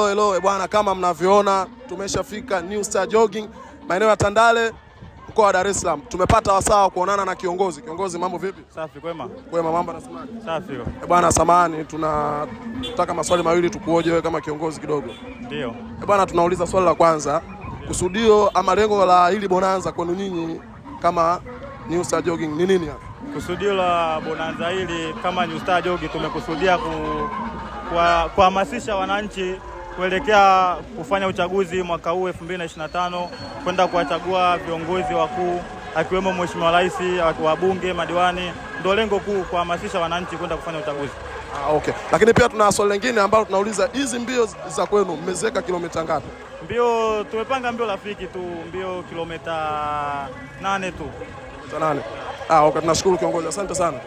Hello bwana, kama mnavyoona tumeshafika New Star Jogging maeneo ya Tandale mkoa wa Dar es Salaam. Tumepata wasaa kuonana na kiongozi. Kiongozi, mambo vipi? Safi, kwema. Kwema, mambo nasemaje? Safi. Bwana samahani, tunataka maswali mawili tukuoje wewe kama kiongozi kidogo. Ndio. Bwana, tunauliza swali la kwanza. Kusudio ama lengo la hili bonanza kwenu nyinyi kama New Star Jogging ni nini hapa? Kusudio la bonanza hili kama New Star Jogging tumekusudia kuhamasisha wananchi kuelekea kufanya uchaguzi mwaka huu 2025, kwenda kuwachagua viongozi wakuu akiwemo Mheshimiwa Rais, wabunge, madiwani. Ndio lengo kuu, kuhamasisha wananchi kwenda kufanya uchaguzi. Okay. Lakini pia tuna swali lingine ambalo tunauliza, hizi mbio za kwenu mmezeka kilomita ngapi? Mbio tumepanga mbio rafiki tu, mbio kilomita 8 tu. 8. Okay, tunashukuru kiongozi. Asante sana.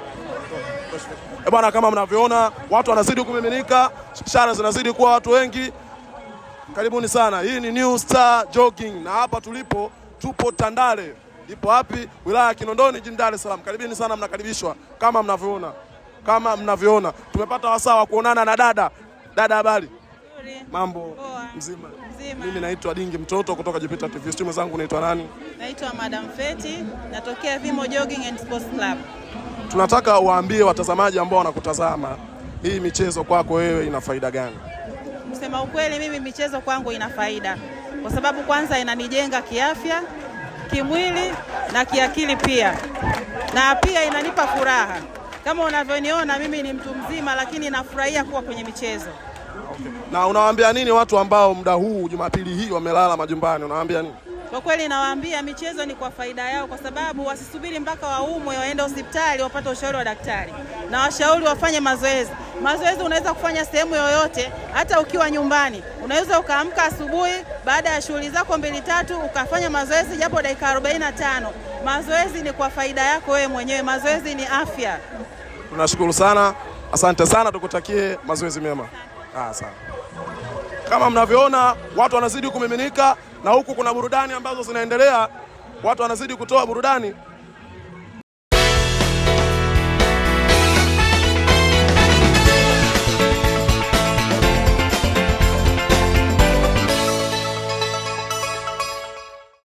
Bwana, kama mnavyoona watu wanazidi kumiminika, shara zinazidi kuwa watu wengi. Karibuni sana. Hii ni New Star Jogging na hapa tupo Tandale. Ipo wapi? Wilaya ya Kinondoni, jijini Dar es Salaam. Karibuni sana, mnakaribishwa kama mnavyoona. Tumepata wasaa wa kuonana na dada. Dada, habari? Mambo mzima. Mimi naitwa Dingi Mtoto kutoka Jupiter TV. Stimu zangu naitwa nani? Naitwa Madam Feti, natokea Vimo Jogging and Sports Club. Tunataka uwaambie watazamaji ambao wanakutazama, hii michezo kwako wewe ina faida gani? Kusema ukweli, mimi michezo kwangu ina faida kwa sababu kwanza inanijenga kiafya, kimwili na kiakili pia, na pia inanipa furaha. Kama unavyoniona mimi ni mtu mzima, lakini nafurahia kuwa kwenye michezo. Okay. Na unawaambia nini watu ambao muda huu Jumapili hii wamelala majumbani, unawaambia nini? Kwa kweli nawaambia michezo ni kwa faida yao, kwa sababu wasisubiri mpaka waumwe waende hospitali wapate ushauri wa daktari, na washauri wafanye mazoezi. Mazoezi unaweza kufanya sehemu yoyote, hata ukiwa nyumbani. Unaweza ukaamka asubuhi baada ya shughuli zako 2-3 ukafanya mazoezi japo dakika 45. Mazoezi ni kwa faida yako wewe mwenyewe, mazoezi ni afya. Tunashukuru sana, asante sana, tukutakie mazoezi mema. Sana. Kama mnavyoona watu wanazidi kumiminika na huku kuna burudani ambazo zinaendelea, watu wanazidi kutoa burudani.